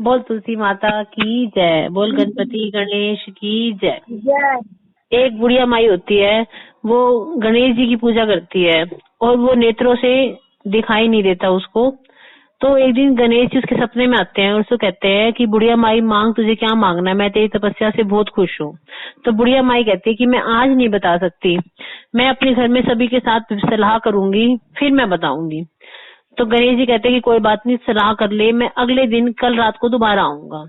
बोल तुलसी माता की जय, बोल गणपति गणेश की जय। एक बुढ़िया माई होती है, वो गणेश जी की पूजा करती है और वो नेत्रों से दिखाई नहीं देता उसको। तो एक दिन गणेश जी उसके सपने में आते हैं और उसको कहते हैं कि बुढ़िया माई मांग, तुझे क्या मांगना है, मैं तेरी तपस्या से बहुत खुश हूँ। तो बुढ़िया माई कहती है कि मैं आज नहीं बता सकती, मैं अपने घर में सभी के साथ सलाह करूंगी फिर मैं बताऊंगी। तो गणेश जी कहते हैं कि कोई बात नहीं, सलाह कर ले, मैं अगले दिन कल रात को दोबारा आऊंगा।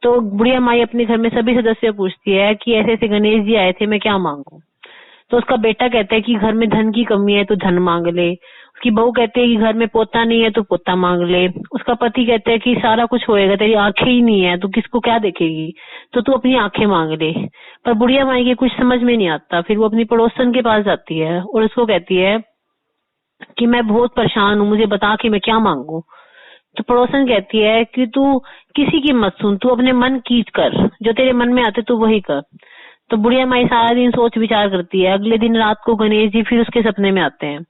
तो बुढ़िया माई अपने घर में सभी सदस्य पूछती है कि ऐसे ऐसे गणेश जी आए थे, मैं क्या मांगू। तो उसका बेटा कहता है कि घर में धन की कमी है तो धन मांग ले। उसकी बहू कहती है कि घर में पोता नहीं है तो पोता मांग ले। उसका पति कहता है कि सारा कुछ होएगा, तेरी आंखें ही नहीं है तो किसको क्या देखेगी, तो तू अपनी आंखें मांग ले। पर बुढ़िया माई के कुछ समझ में नहीं आता। फिर वो अपनी पड़ोसन के पास जाती है और उसको कहती है कि मैं बहुत परेशान हूँ, मुझे बता कि मैं क्या मांगू। तो पड़ोसन कहती है कि तू किसी की मत सुन, तू अपने मन की कर, जो तेरे मन में आते तू वही कर। तो बुढ़िया माई सारा दिन सोच विचार करती है। अगले दिन रात को गणेश जी फिर उसके सपने में आते हैं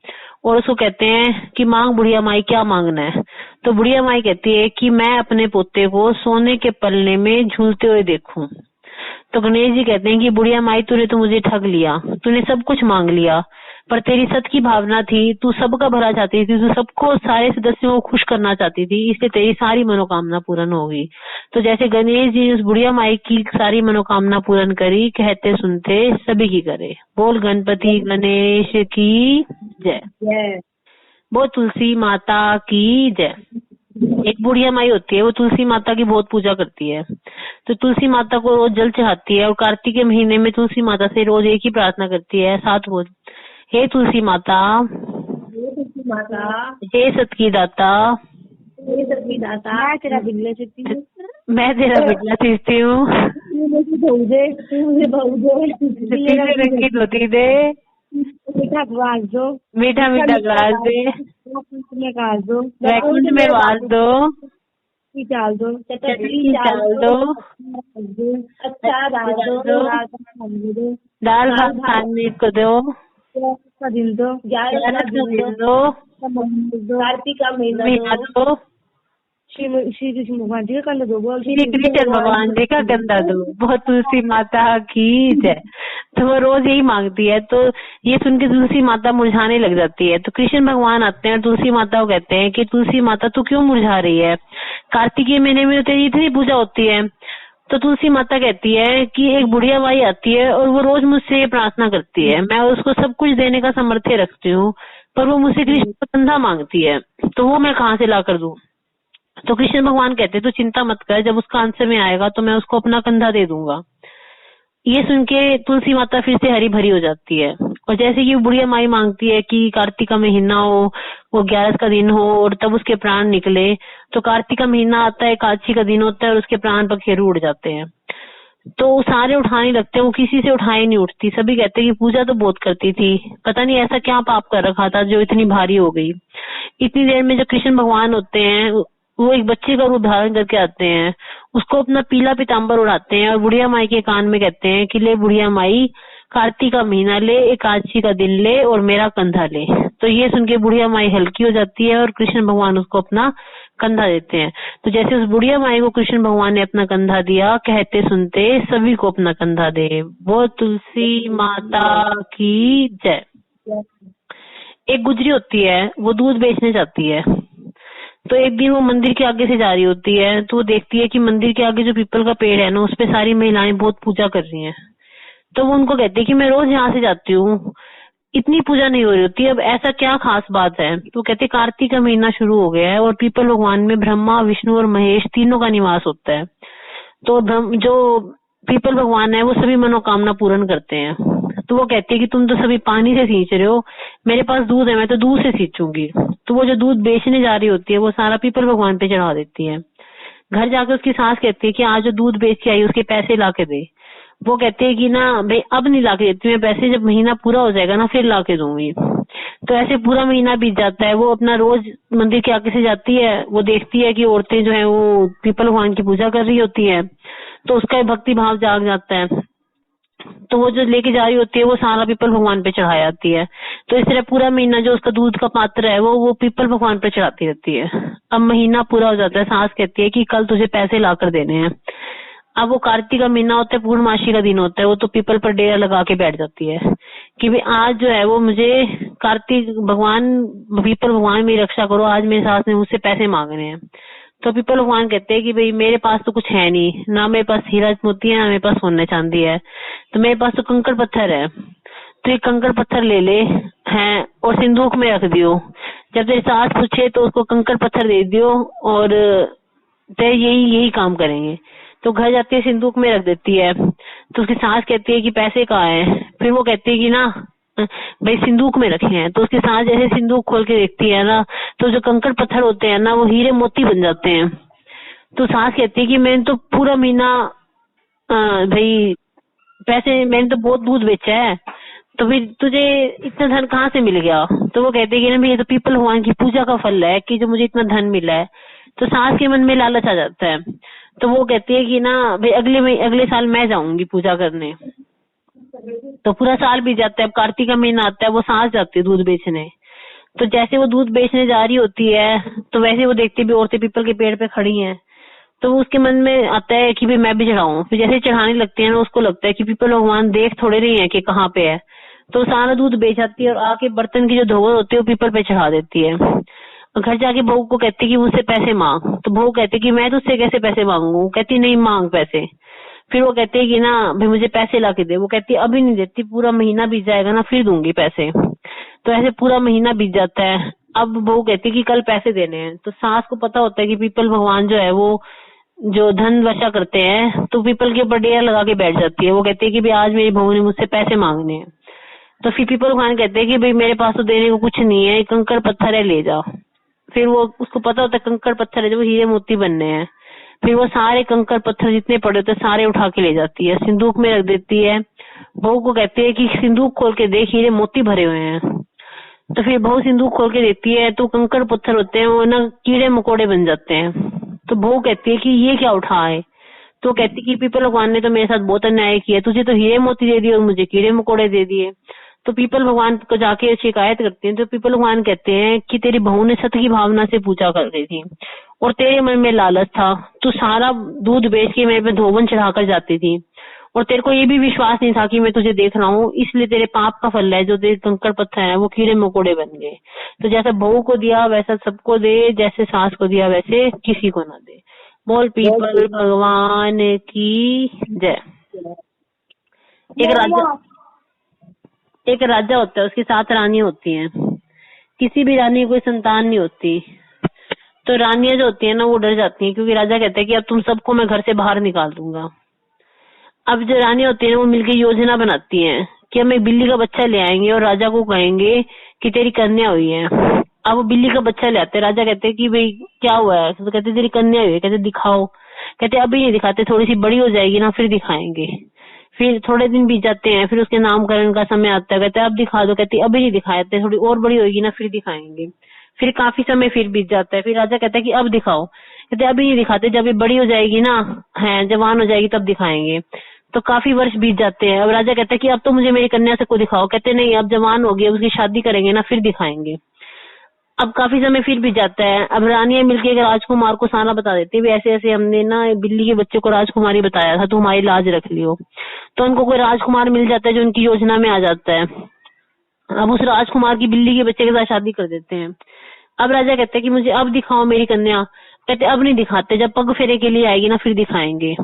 और उसको कहते हैं कि मांग बुढ़िया माई, क्या मांगना है। तो बुढ़िया माई कहती है कि मैं अपने पोते को सोने के पलने में झूलते हुए देखूं। तो गणेश जी कहते हैं कि बुढ़िया माई, तूने तो मुझे ठग लिया, तूने सब कुछ मांग लिया, पर तेरी सत की भावना थी, तू सबका भला चाहती थी, तू सबको, सारे सदस्यों को खुश करना चाहती थी, इसलिए तेरी सारी मनोकामना पूर्ण होगी। तो जैसे गणेश जी उस बुढ़िया माई की सारी मनोकामना पूर्ण करी, कहते सुनते सभी की करे। बोल गणपति गणेश की जय। बोल तुलसी माता की जय। एक बुढ़िया माई होती है, वो तुलसी माता की बहुत पूजा करती है। तो तुलसी माता को रोज जल चढ़ाती है और कार्तिक के महीने में तुलसी माता से रोज एक ही प्रार्थना करती है, साथ बोल, हे तुलसी माता, हे सत की दाता, मैं तेरा बिगला सीखती हूँ, रंगीन होती दे, मीठा मीठा ग्लास दे, वैकुंठ में वास दो, डाल दो, डाल दो, अच्छा डाल दो, दाल भात खाने को दो, दिन दो, 11 दिन दो, कार्तिक का महीना दो, श्री कृष्ण भगवान जी का कंधा दो, बोल श्री कृष्ण भगवान जी का कंधा दो। बहुत तुलसी माता की जय। तो वो रोज यही मांगती है। तो ये सुन के तुलसी माता मुरझाने लग जाती है। तो कृष्ण भगवान आते हैं और तुलसी माता को कहते हैं कि तुलसी माता तू क्यों मुरझा रही है, कार्तिकीय महीने में तेरी इतनी पूजा होती है। तो तुलसी माता कहती है कि एक बुढ़िया माई आती है और वो रोज मुझसे ये प्रार्थना करती है, मैं उसको सब कुछ देने का सामर्थ्य रखती हूँ, पर वो मुझसे कृष्ण का कंधा मांगती है, तो वो मैं कहाँ से ला कर दूं। तो कृष्ण भगवान कहते तो चिंता मत कर, जब उसका अंत में आएगा तो मैं उसको अपना कंधा दे दूंगा। ये सुन के तुलसी माता फिर से हरी भरी हो जाती है। और जैसे कि बुढ़िया माई मांगती है कि कार्तिक का महीना हो, वो 11 का दिन हो और तब उसके प्राण निकले, तो कार्तिक का महीना आता है, एकादशी का दिन होता है और उसके प्राण पखेरु उड़ जाते हैं। तो सारे उठाने लगते हैं, वो किसी से उठाई नहीं उठती। सभी कहते हैं कि पूजा तो बहुत करती थी, पता नहीं ऐसा क्या पाप कर रखा था जो इतनी भारी हो गई। इतनी देर में जो कृष्ण भगवान होते हैं वो एक बच्चे का रूप धारण करके आते हैं, उसको अपना पीला पीताम्बर उड़ाते हैं और बुढ़िया माई के कान में कहते हैं कि ले बुढ़िया माई, कार्तिक का महीना ले, एकादशी का दिन ले और मेरा कंधा ले। तो ये सुन के बुढ़िया माई हल्की हो जाती है और कृष्ण भगवान उसको अपना कंधा देते हैं। तो जैसे उस बुढ़िया माई को कृष्ण भगवान ने अपना कंधा दिया, कहते सुनते सभी को अपना कंधा दे। वो तुलसी माता की जय। एक गुजरी होती है, वो दूध बेचने जाती है। तो एक दिन वो मंदिर के आगे से जा रही होती है, तो वो देखती है कि मंदिर के आगे जो पीपल का पेड़ है ना, उस पे सारी महिलाएं बहुत पूजा कर रही हैं। तो वो उनको कहती है कि मैं रोज यहाँ से जाती हूँ, इतनी पूजा नहीं हो रही होती, अब ऐसा क्या खास बात है। तो कहते कार्तिक का महीना शुरू हो गया है और पीपल भगवान में ब्रह्मा, विष्णु और महेश तीनों का निवास होता है। तो जो पीपल भगवान है वो सभी मनोकामना पूर्ण करते हैं। तो वो कहती है कि तुम तो सभी पानी से सींच रहे हो, मेरे पास दूध है, मैं तो दूध से सींचूंगी। तो वो जो दूध बेचने जा रही होती है वो सारा पीपल भगवान पे चढ़ा देती है। घर जाकर उसकी सास कहती है कि आज जो दूध बेच के आई उसके पैसे ला के दे। वो कहते हैं कि ना भाई अब नहीं ला के देती मैं पैसे, जब महीना पूरा हो जाएगा ना फिर ला के दूंगी। तो ऐसे पूरा महीना बीत जाता है। वो अपना रोज मंदिर के आगे से जाती है, वो देखती है कि औरतें जो है वो पीपल भगवान की पूजा कर रही होती है, तो उसका भक्ति भाव जाग जाता है। तो वो जो लेके जा रही होती है वो सारा पीपल भगवान पे चढ़ा जाती है। तो इस तरह पूरा महीना जो उसका दूध का पात्र है वो पीपल भगवान पे चढ़ाती रहती है। अब महीना पूरा हो जाता है, सास कहती है कि कल तुझे पैसे ला कर देने हैं। अब वो कार्तिक का महीना होता है, पूर्णमासी का दिन होता है, वो तो पीपल पर डेरा लगा के बैठ जाती है कि भाई आज जो है वो मुझे कार्तिक भगवान, पीपल भगवान मेरी रक्षा करो, आज मेरी सास ने मुझसे पैसे मांगने हैं। तो पीपल भगवान कहते हैं कि भाई मेरे पास तो कुछ है नहीं, ना मेरे पास हीरा मोती है, ना मेरे पास सोने चांदी है, तो मेरे पास तो कंकड़ पत्थर है। तो ये कंकड़ पत्थर ले ले हैं और सिंदूक में रख दियो। जब तेरी सास पूछे तो उसको कंकड़ पत्थर दे दियो और ते यही काम करेंगे। तो घर जाती है, सिंदूक में रख देती है। तो उसकी सास कहती है कि पैसे कहाँ हैं? फिर वो कहती है कि ना भाई सिंदूक में रखे हैं। तो उसकी सास जैसे सिंदूक खोल के देखती है ना, तो जो कंकड़ पत्थर होते हैं ना वो हीरे मोती बन जाते हैं। तो सास कहती है कि मैंने तो पूरा महीना भाई पैसे, मैंने तो बहुत दूध बेचा है, तो फिर तुझे इतना धन कहाँ से मिल गया? तो वो कहते हैं कि ना ये तो पीपल भगवान की पूजा का फल है कि जो मुझे इतना धन मिला है। तो सास के मन में लालच आ जाता है। तो वो कहती है कि ना भाई अगले साल मैं जाऊंगी पूजा करने। तो पूरा साल बीत जाता है। अब कार्तिक का महीना आता है, वो सास जाती है दूध बेचने। तो जैसे वो दूध बेचने जा रही होती है तो वैसे वो देखती भी औरतें पीपल के पेड़ पे खड़ी हैं। तो वो उसके मन में आता है कि भाई मैं भी चढ़ाऊं। फिर जैसे चढ़ाने लगती है ना, उसको लगता है कि पीपल भगवान देख थोड़े नहीं है कि कहाँ पे है। तो सारा दूध बेच आती है और आके बर्तन की जो धोवर होती है वो पीपल पे चढ़ा देती है। और घर जाके बहू को कहती है कि मुझसे पैसे मांग। तो बहू कहती है कि मैं तुझसे कैसे पैसे मांगू? कहती नहीं मांग पैसे। फिर वो कहते हैं कि ना भाई मुझे पैसे ला के दे। वो कहती है अभी नहीं देती, पूरा महीना बीत जाएगा ना फिर दूंगी पैसे। तो ऐसे पूरा महीना बीत जाता है। अब बहू कहती है कि कल पैसे देने हैं। तो सास को पता होता है कि पीपल भगवान जो है वो जो धन वर्षा करते हैं, तो पीपल के ऊपर डेरा लगा के बैठ जाती है। वो कहती है कि भाई आज मेरी बहू ने मुझसे पैसे मांगने हैं। तो फिर पीपल भगवान कहते हैं कि भाई मेरे पास तो देने को कुछ नहीं है, कंकड़ पत्थर है ले जाओ। फिर वो उसको पता होता है कंकड़ पत्थर है जो हीरे मोती बनने हैं। फिर वो सारे कंकड़ पत्थर जितने पड़े होते सारे उठा के ले जाती है, सिंदूक में रख देती है। बहू को कहती है कि सिंदूक खोल के देख, हीरे मोती भरे हुए हैं। तो फिर बहू सिंदूक खोल के देती है तो कंकड़ पत्थर होते हैं वो ना कीड़े मकोड़े बन जाते हैं। तो बहू कहती है कि ये क्या उठा है? तो कहती कि पीपल भगवान ने तो मेरे साथ बहुत अन्याय किया, तुझे तो हीरे मोती दे दिए और मुझे कीड़े मकोड़े दे दिए। तो पीपल भगवान को जाके शिकायत करती है। तो पीपल भगवान कहते हैं कि तेरी बहू ने सत्य की भावना से पूजा कर रही थी और तेरे मन में लालच था, तू सारा दूध बेच के मेरे पे धोबन चढ़ाकर जाती थी और तेरे को ये भी विश्वास नहीं था कि मैं तुझे देख रहा हूँ, इसलिए तेरे पाप का फल है जो तेरे कंकड़ पत्थर है वो कीड़े मकोड़े बन गए। तो जैसा बहू को दिया वैसा सबको दे, जैसे सास को दिया वैसे किसी को ना दे। बोल पीपल भगवान की जय। एक राजा होता है, उसकी 7 रानी होती हैं। किसी भी रानी की कोई संतान नहीं होती। तो रानियां जो होती है ना वो डर जाती हैं, क्योंकि राजा कहता है कि अब तुम सबको मैं घर से बाहर निकाल दूंगा। अब जो रानी होती है वो मिलकर योजना बनाती हैं कि हम एक बिल्ली का बच्चा ले आएंगे और राजा को कहेंगे कि तेरी कन्या हुई है। अब वो बिल्ली का बच्चा ले आते हैं। राजा कहते हैं कि भाई क्या हुआ है? तो कहते तेरी कन्या हुई है। कहते दिखाओ। कहते अभी नहीं दिखाते, थोड़ी सी बड़ी हो जाएगी ना फिर दिखाएंगे। फिर थोड़े दिन बीत जाते हैं, फिर उसके नामकरण का समय आता है। कहते अब दिखा दो। कहती अभी नहीं दिखाते, थोड़ी और बड़ी होगी ना फिर दिखाएंगे। फिर काफी समय फिर बीत जाता है। फिर राजा कहता है कि अब दिखाओ। कहते अभी नहीं दिखाते, जब ये बड़ी हो जाएगी ना, है जवान हो जाएगी तब दिखाएंगे। तो काफी वर्ष बीत जाते हैं। अब राजा कहता है कि अब तो मुझे मेरी कन्या से को दिखाओ। कहते नहीं, अब जवान होगी, अब उसकी शादी करेंगे ना फिर दिखाएंगे। अब काफी समय फिर भी जाता है। अब रानियां मिलके एक राजकुमार को सारा बता देती है, ऐसे ऐसे हमने ना बिल्ली के बच्चे को राजकुमारी बताया था, तो हमारी लाज रख लियो। तो उनको कोई राजकुमार मिल जाता है जो उनकी योजना में आ जाता है। अब उस राजकुमार की बिल्ली के बच्चे के साथ शादी कर देते हैं। अब राजा कहते हैं कि मुझे अब दिखाओ मेरी कन्या। कहते अब नहीं दिखाते, जब पग फेरे के लिए आएगी ना फिर दिखाएंगे।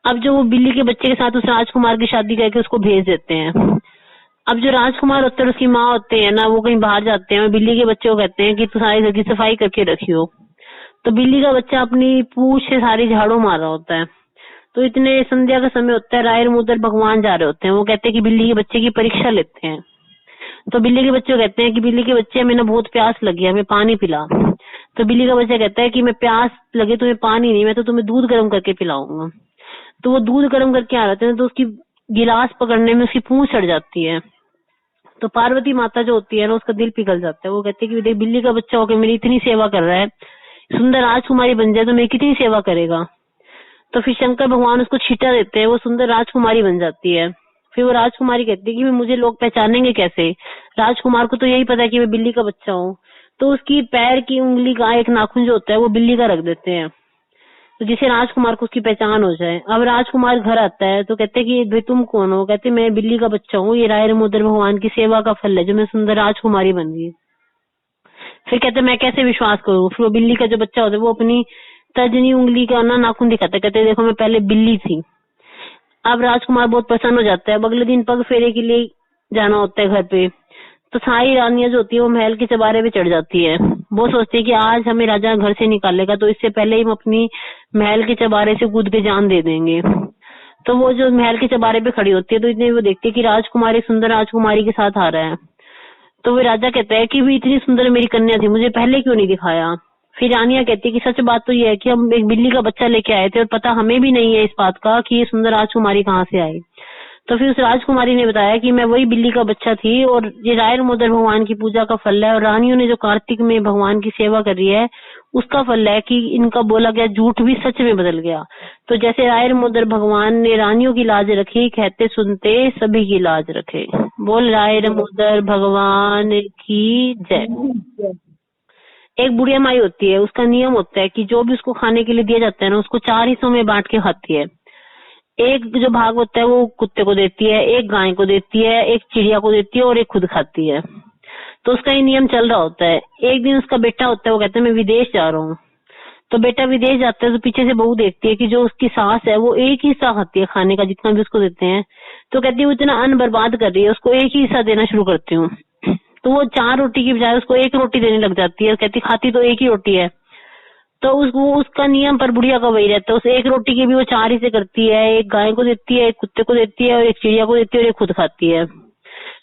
अब जो वो बिल्ली के बच्चे के साथ उस राजकुमार की शादी करके उसको भेज देते हैं। अब जो राजकुमार होते हैं उसकी माँ होते हैं ना, वो कहीं बाहर जाते हैं और बिल्ली के बच्चे को कहते हैं कि तू सारी घर की सफाई करके रखियो। तो बिल्ली का बच्चा अपनी पूंछ से सारी झाड़ू मार रहा होता है। तो इतने संध्या का समय होता है, रायर मुदर भगवान जा रहे होते हैं। वो कहते हैं कि बिल्ली के बच्चे की परीक्षा लेते हैं। तो बिल्ली के बच्चे कहते हैं कि बिल्ली के बच्चे हमें ना बहुत प्यास लगी है, हमें पानी पिला। तो बिल्ली का बच्चा कहता है कि मैं प्यास लगे तुम्हें पानी नहीं, मैं तो तुम्हें दूध गर्म करके पिलाऊंगा। तो वो दूध गर्म करके आ जाते हैं तो उसकी गिलास पकड़ने में उसकी पूंछ सड़ जाती है। तो पार्वती माता जो होती है ना उसका दिल पिघल जाता है। वो कहती है कि देख बिल्ली का बच्चा होकर मेरी इतनी सेवा कर रहा है, सुंदर राजकुमारी बन जाए तो मेरी कितनी सेवा करेगा। तो फिर शंकर भगवान उसको छीटा देते हैं, वो सुंदर राजकुमारी बन जाती है। फिर वो राजकुमारी कहती है कि मुझे लोग पहचानेंगे कैसे, राजकुमार को तो यही पता है कि मैं बिल्ली का बच्चा हूँ। तो उसकी पैर की उंगली का एक नाखून जो होता है वो बिल्ली का रख देते हैं, तो जिसे राजकुमार को उसकी पहचान हो जाए। अब राजकुमार घर आता है तो कहते हैं कि भाई तुम कौन हो? कहते मैं बिल्ली का बच्चा हूँ, ये राय दामोदर भगवान की सेवा का फल है जो मैं सुंदर राजकुमारी बन गई। फिर कहते मैं कैसे विश्वास करूं? फिर वो बिल्ली का जो बच्चा होता है वो अपनी तर्जनी उंगली का ना नाखून दिखाता है, कहते देखो मैं पहले बिल्ली थी। अब राजकुमार बहुत प्रसन्न हो जाता है। अब अगले दिन पग फेरे के लिए जाना होता है घर पे, तो सारी रानियां जो होती है वो महल के चबारे पे चढ़ जाती है। वो सोचती है कि आज हमें राजा घर से निकालेगा तो इससे पहले ही हम अपनी महल के चबारे से कूद के जान दे देंगे। तो वो जो महल के चबारे पे खड़ी होती है तो इतने वो देखती है कि राजकुमार एक सुंदर राजकुमारी के साथ आ रहा है। तो वो राजा कहता है कि भी इतनी सुंदर मेरी कन्या थी, मुझे पहले क्यों नहीं दिखाया? फिर रानियां कहती है कि सच बात तो ये है कि हम एक बिल्ली का बच्चा लेके आए थे और पता हमें भी नहीं है इस बात का कि ये सुंदर राजकुमारी कहाँ से आई। तो फिर उस राजकुमारी ने बताया कि मैं वही बिल्ली का बच्चा थी और ये राय दामोदर भगवान की पूजा का फल है, और रानियों ने जो कार्तिक में भगवान की सेवा करी है उसका फल है कि इनका बोला गया झूठ भी सच में बदल गया। तो जैसे राय दामोदर भगवान ने रानियों की लाज रखी, कहते सुनते सभी की लाज रखे। बोल राय दामोदर भगवान की जय। एक बुढ़िया माई होती है, उसका नियम होता है कि जो भी उसको खाने के लिए दिया जाता है ना उसको 4 हिस्सों में बांट के खाती है। एक जो भाग होता है वो कुत्ते को देती है, एक गाय को देती है, एक चिड़िया को देती है और एक खुद खाती है। तो उसका ये नियम चल रहा होता है। एक दिन उसका बेटा होता है, वो कहता है मैं विदेश जा रहा हूँ। तो बेटा विदेश जाता है तो पीछे से बहू देखती है कि जो उसकी सास है वो एक ही हिस्सा खाती है खाने का जितना भी उसको देते हैं। तो कहती है वो इतना अन्न बर्बाद कर रही है, उसको एक ही हिस्सा देना शुरू करती हूँ। तो वो 4 रोटी की बजाय उसको 1 रोटी देने लग जाती है, कहती खाती तो एक ही रोटी है। तो उसका नियम पर बुढ़िया का वही रहता है, उस 1 रोटी के भी वो 4 हिस्से करती है, एक गाय को देती है, एक कुत्ते को देती है और एक चिड़िया को देती है और एक खुद खाती है।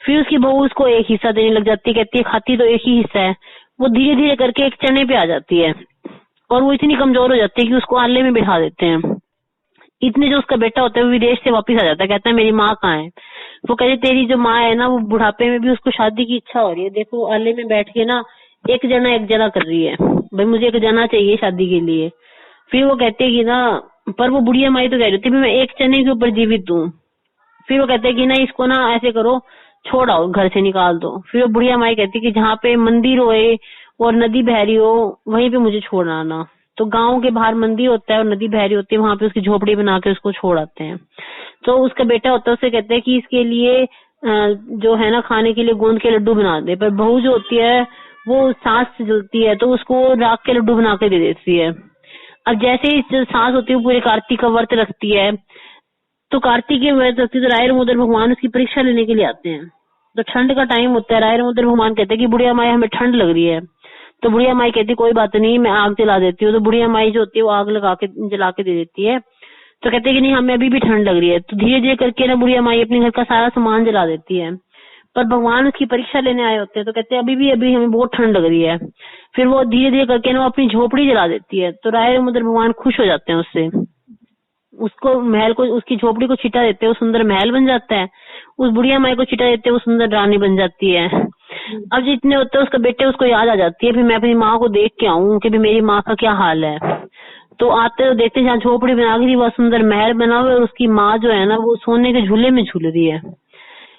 फिर उसकी बहू उसको 1 हिस्सा देने लग जाती है, कहती है खाती तो एक ही हिस्सा है। वो धीरे धीरे करके एक चने पे आ जाती है और वो इतनी कमजोर हो जाती है कि उसको आले में बिठा देते हैं। इतने जो उसका बेटा होता है वो विदेश से वापस आ जाता है, कहता है मेरी माँ कहाँ है? वो कहते तेरी जो माँ है ना वो बुढ़ापे में भी उसको शादी की इच्छा हो रही है, देखो आले में बैठ के ना एक जना कर रही है, भाई मुझे एक जना चाहिए शादी के लिए। फिर वो कहते कि ना, पर वो बुढ़िया माई तो कह रही थी मैं एक चने के ऊपर जीवित हूँ। फिर वो कहते कि ना इसको ना ऐसे करो, छोड़ आओ, घर से निकाल दो। फिर वो बुढ़िया माई कहती कि जहाँ पे मंदिर होए और नदी बह रही हो वहीं पे मुझे छोड़ आना। तो गांव के बाहर मंदिर होता है और नदी बह रही होती है, वहां पे उसकी झोपड़ी बना के उसको छोड़ आते हैं। तो उसका बेटा होता है, उससे कहते हैं कि इसके लिए जो है ना खाने के लिए गोंद के लड्डू बना दे। पर बहू जो होती है वो सांस से जलती है तो उसको राख के लड्डू बना के दे देती है। अब जैसे ही जो सांस होती है वो पूरे कार्तिक का व्रत रखती है, तो कार्तिक के व्रत रखती है तो राय दामोदर भगवान उसकी परीक्षा लेने के लिए आते हैं। तो ठंड का टाइम होता है, राय दामोदर भगवान कहते हैं कि बुढ़िया माई हमें ठंड लग रही है। तो बुढ़िया माई कहती कोई बात नहीं, मैं आग जला देती हूँ। तो बुढ़िया माई जो होती है वो आग लगा के जला के दे देती है। तो कहते हैं कि नहीं हमें अभी भी ठंड लग रही है। तो धीरे धीरे करके ना बुढ़िया माई अपने घर का सारा सामान जला देती है। पर भगवान उसकी परीक्षा लेने आए होते हैं तो कहते हैं अभी हमें बहुत ठंड लग रही है। फिर वो धीरे धीरे करके ना अपनी झोपड़ी जला देती है। तो राय दामोदर भगवान खुश हो जाते हैं उससे, उसको महल को उसकी झोपड़ी को छिटा देते हैं, वो सुंदर महल बन जाता है। उस बुढ़िया माई को छिटा देते हैं, वो सुंदर रानी बन जाती है। अब जितने होते हैं उसका बेटे उसको याद आ जाती है, फिर मैं अपनी माँ को देख के आऊँ कि मेरी माँ का क्या हाल है। तो आते तो देखते जहाँ झोपड़ी बना गई थी वह सुंदर महल बना हुआ है और उसकी माँ जो है ना वो सोने के झूले में झूल रही है।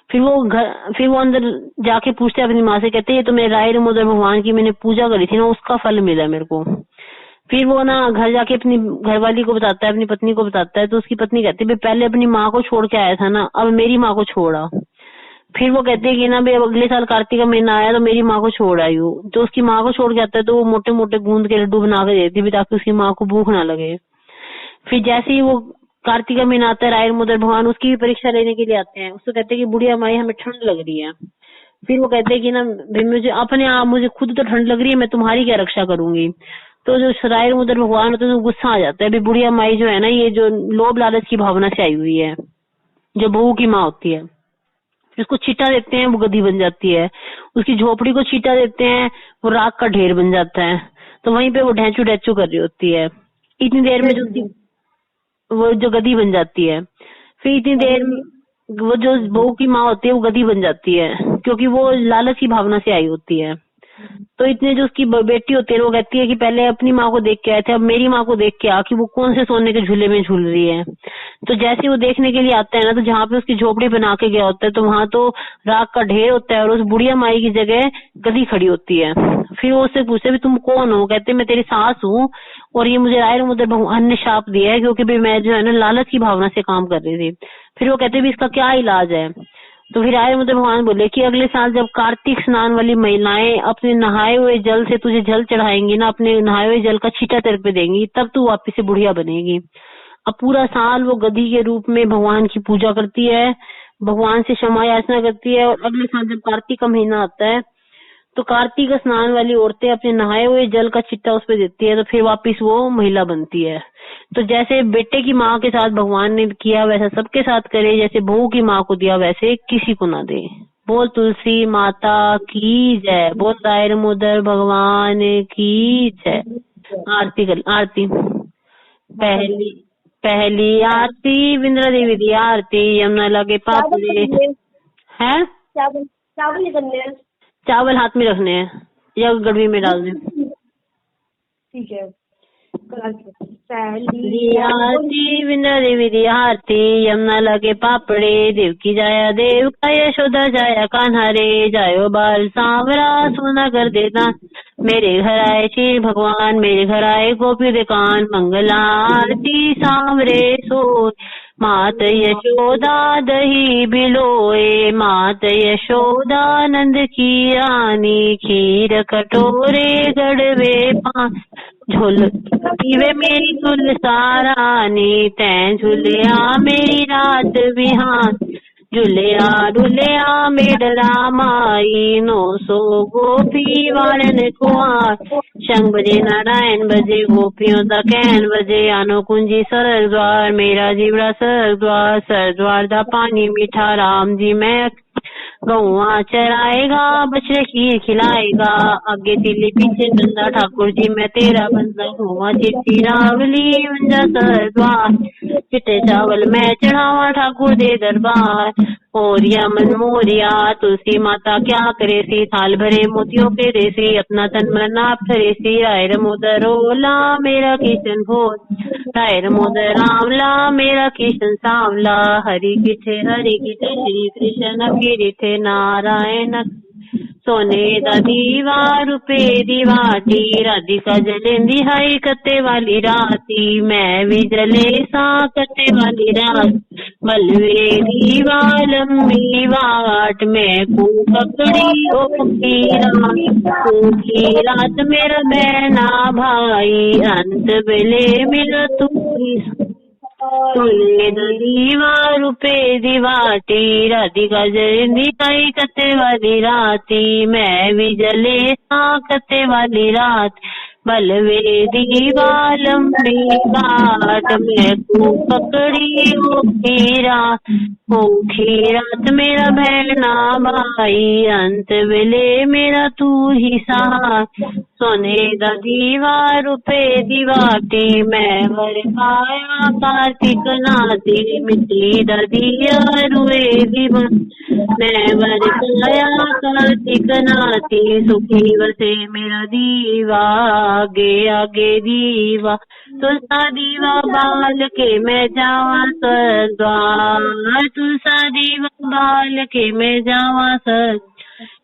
फिर वो अंदर जाके पूछते अपनी माँ से, कहते ये तो मेरे राय दामोदर भगवान की मैंने पूजा करी थी ना उसका फल मिला मेरे को। फिर वो ना घर जाके अपनी घरवाली को बताता है, अपनी पत्नी को बताता है। तो उसकी पत्नी कहती है पहले अपनी माँ को छोड़ के आया था ना, अब मेरी माँ को छोड़ा। फिर वो कहते हैं कि ना भाई अगले साल कार्तिक का महीना आया तो मेरी माँ को छोड़ आई हूँ। तो उसकी माँ को छोड़ के आता है तो वो मोटे मोटे गूंद के लड्डू बना के देती है ताकि उसकी माँ को भूख ना लगे। फिर जैसे ही वो कार्तिक का महीना आता है राय दामोदर भगवान उसकी भी परीक्षा लेने के लिए आते हैं। उसको कहते हैं कि बुढ़िया माई हमें ठंड लग रही है। फिर वो कहते हैं कि ना भाई मुझे अपने आप मुझे खुद तो ठंड लग रही है, मैं तुम्हारी क्या रक्षा करूंगी। तो जो राय दामोदर भगवान होते हैं तो गुस्सा आ जाता है, भाई बुढ़िया माई जो है ना ये जो लोभ लालच की भावना से आई हुई है, जो बहू की माँ होती है। उसको छीटा देते हैं वो गधी बन जाती है, उसकी झोपड़ी को छीटा देते हैं वो राख का ढेर बन जाता है। तो वहीं पे वो ढैचू ढैचू कर रही होती है। इतनी देर में जो वो जो गधी बन जाती है, फिर इतनी देर में वो जो बहू की माँ होती है वो गधी बन जाती है क्योंकि वो लालच की भावना से आई होती है। तो इतने जो उसकी बेटी होती है वो कहती है कि पहले अपनी माँ को देख के आए थे, अब मेरी माँ को देख के आ कि वो कौन से सोने के झूले में झूल रही है। तो जैसे वो देखने के लिए आता है ना, तो जहाँ पे उसकी झोपड़ी बना के गया होता है तो वहां तो राख का ढेर होता है और उस बुढ़िया माई की जगह गधी खड़ी होती है। फिर वो उससे पूछते भी तुम कौन हो? कहते मैं तेरी सास हूँ और ये मुझे राय रमुद्र भगवान ने शाप दिया है क्योंकि भी मैं जो है ना लालच की भावना से काम कर रही थी। फिर वो कहते भी इसका क्या इलाज है? तो फिर राय रमुद्र भगवान बोले कि अगले साल जब कार्तिक स्नान वाली महिलाएं अपने नहाए हुए जल से तुझे जल चढ़ाएंगी ना, अपने नहाए हुए जल का छींटा तेरे पे देंगी, तब तू वापिस से बुढ़िया बनेगी। अब पूरा साल वो गधी के रूप में भगवान की पूजा करती है, भगवान से क्षमा याचना करती है और अगले साल जब कार्तिक का महीना आता है तो कार्तिक स्नान वाली औरतें अपने नहाए हुए जल का छिट्टा उस पे देती है, तो फिर वापिस वो महिला बनती है। तो जैसे बेटे की माँ के साथ भगवान ने किया वैसा सबके साथ करे, जैसे बहू की माँ को दिया वैसे किसी को ना दे। बोल तुलसी माता की जय, बोल राय रमुद्र भगवान की जय। आरती कर, आरती। पहली आरती विंद्रा देवी दी आरती, यमुना लगे पापड़े है। चावल हाथ में रखने हैं या गड़वी में डाल दें। ठीक है। पहली आरती विंद्रा देवी दी आरती, यमुना लगे पापड़े, देव की जाया देव का यशोदा जाया कान्हा रे, जायो बाल सांवरा सोना कर देता, मेरे घर आए श्री भगवान, मेरे घर आए गोपी दुकान, मंगला आरती सांवरे सो, मात यशोदा दही बिलोए, मात यशोदा नंद की रानी, खीर कटोरे गड़वे पान, झुल पीवे मेरी तुलसारानी, तैं झुलिया मेरी रात बिहान, झुलिया मेडरा माई, 900 गोपी वालन कुआर, शंख बजे नारायण बजे गोपियों दा कहन बजे, आनो कुंजी सरग द्वार, मेरा जीवड़ा सरग द्वार, सर द्वार दा पानी मीठा, राम जी मैं गौआ चराएगा, बछड़े खीर खिलाएगा, आगे तिली पीछे नंदा, ठाकुर जी मैं तेरा बंदा, हुआ चिट्ठी रावली मंजा सर द्वार, चिट्टे चावल मैं चढ़ावा ठाकुर दे दरबार, मोरिया मन मोरिया तुलसी माता क्या करे सी, थाल भरे मोतियों के देसी, अपना तन मन आप करे सी, राय रमुद्र रोला मेरा किशन भोज, राय रमुद्र रामला मेरा किशन सांवला, हरि किथे श्री कृष्ण गिरिथे नारायण, सोने दा दीवा रुपे दीवाटी, राधिका जलेंदी हाई कत्ते वाली राती, मैं भी जले सा कत्ते वाली रात, बलवे दीवा लंबी वाट, मैं को पकड़ी की रात मेरा बहना भाई, अंत बेले मिला तू, सोने दा दीवा रुपे दीवाटी, राधिका जलेंदी हाई कत्ते वाली राती, मैं भी जले सा कत्ते वाली रात, बलवे दीवा लंबी बाट, मैं को पकड़ी रात मेरा बहना भाई, अंत बेले मेरा तू ही सहाय, सोने दा दीवा रुपे दीवाटी, मैं वर पाया कार्तिक नाती, मिट्टी दा दिया रुए दीवा, मैं वर पाया कार्तिक नाती, सुखी वसे मेरा दीवा, आगे आगे दीवा, तुलसा दीवा बाल के मैं जावा सरद्वार, तुलसा दीवा बाल के मैं जावा सर,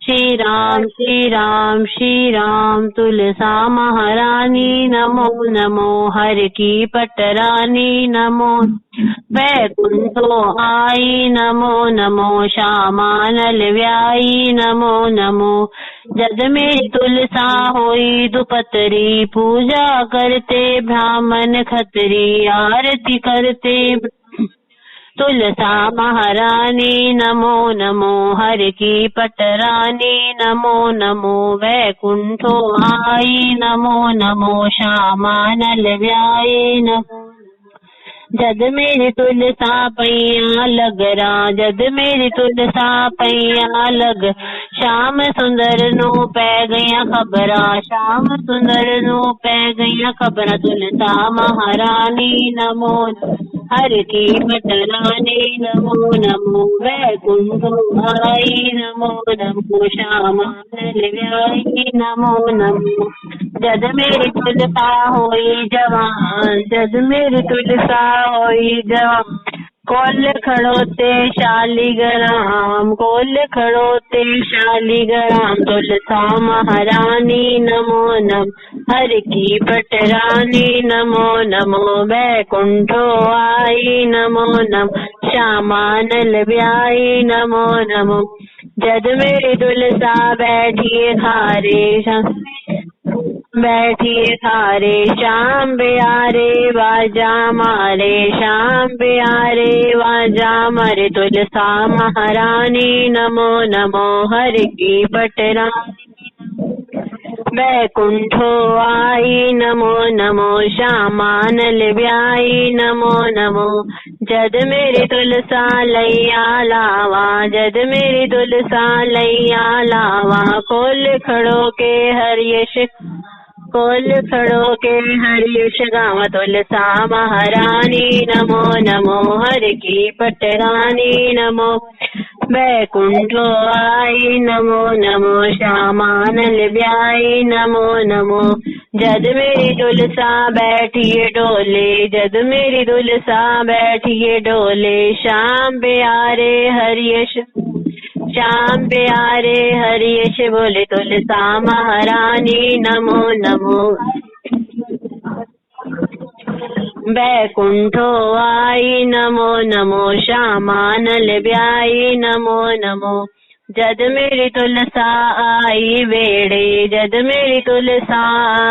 श्री राम श्री राम श्री राम, तुलसा महारानी नमो नमो, हर की पटरानी नमो, वैकुंठो आई नमो नमो, श्यामा नल व्याई नमो नमो, जद में तुलसा होई दुपतरी, पूजा करते ब्राह्मण खत्री, आरती करते तुलसा महारानी नमो नमो, हर की पटरानी नमो नमो, वैकुंठो आई नमो नमो, श्यामा नल व्याई नमो, जद मेरी तुलसा पैया लगरा, जद मेरी तुलसा पैया लग, श्याम सुंदर नो पै गया खबरा, श्याम सुंदर नो पै गया खबरा, तुलसा महारानी नमो, हर की पटरानी नमो नमो, वैकुंठो आई नमो नमो, श्यामा नल व्याई नमो नमो, जद मेरी तुलसा होई जवान, जद मेरी तुलसा होई जवान, कोल खड़ोते शालिग्राम, कोल खड़ोते शालिग्राम, तुलसा महारानी नमो नम, हर की पटरानी नमो नमो, बैकुंठो आई नमो नम, श्यामानल ब्याई नमो नमो, जद मेरी तुलसा बैठिए खारे, बैठिए खारे श्याम बिहारे, बाजा मारे श्याम बिहारे, बाजा मारे, तुलसा महारानी नमो नमो, हर की पटरानी बैकुंठो आई नमो नमो, श्यामानल ब्याई नमो नमो, जद मेरी तुलसा लैया लावा, जद मेरी तुलसा लैया लावा, कोल खड़ो के हरियश, कोल खड़ो के हरियश गावा, तुलसा महारानी नमो नमो, हर की पटरानी नमो, बैकुंठो आई नमो नमो, श्यामानल ब्याई नमो नमो, जद मेरी तुलसा बैठिए डोले, जद मेरी तुलसा बैठिए डोले, श्याम बिहारे हरियश, श्याम प्यारे हरियश बोले, तुलसा महारानी नमो नमो, बैकुंठो आई नमो नमो, श्यामानल ब्याई नमो नमो, जद मेरी तुलसा आई वेड़े, जद मेरी तुलसा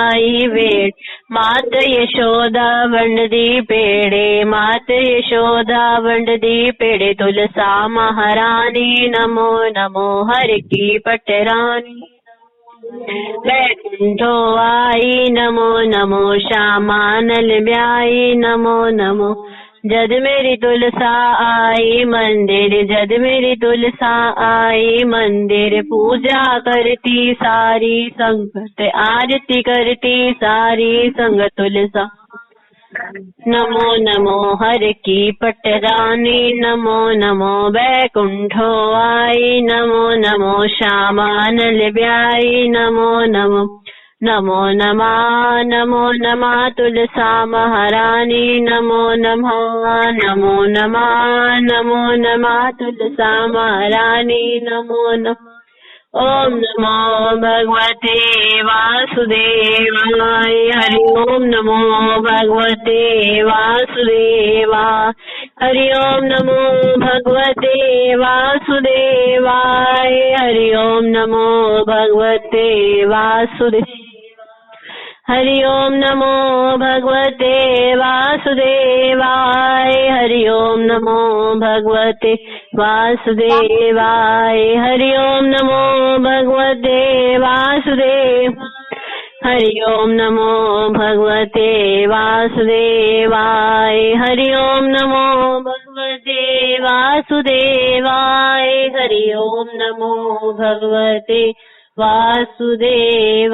आई वेड़, मात यशोदा वंडदी पेड़े, मात यशोदा वंडदी पेड़े, तुलसा महारानी नमो नमो, हर की पटरानी बैकुंठो आई नमो नमो, श्यामानल ब्याई नमो नमो, जद मेरी तुलसा आई मंदिर, जद मेरी तुलसा आई मंदिर, पूजा करती सारी संगत, आरती करती सारी संगत, तुलसा नमो नमो, हर की पटरानी नमो नमो, बैकुंठो आई नमो नमो, श्यामानल ब्याई नमो नमो, नमो नमः नमो नमः, तुलसा महारानी नमो नमः, नमो नमः नमो नमः, तुलसा महारानी नमो नमः, ओम नमो भगवते वासुदेवाय, हरि ओम नमो भगवते वासुदेवाय, हरि ओम नमो भगवते वासुदेवाय, हरि ओम नमो भगवते वासुदेवाय, हरि ओम नमो भगवते वासुदेवाय, हरि ओम नमो भगवते वासुदेवाय, हरि ओम नमो भगवते वासुदेव, हरि ओम नमो भगवते वासुदेवाय, हरि ओम नमो भगवते वासुदेवाय, हरि ओम नमो भगवते वासुदेवाय।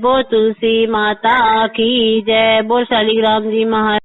बोल तुलसी माता की जय, बोल शालिग्राम जी महाराज।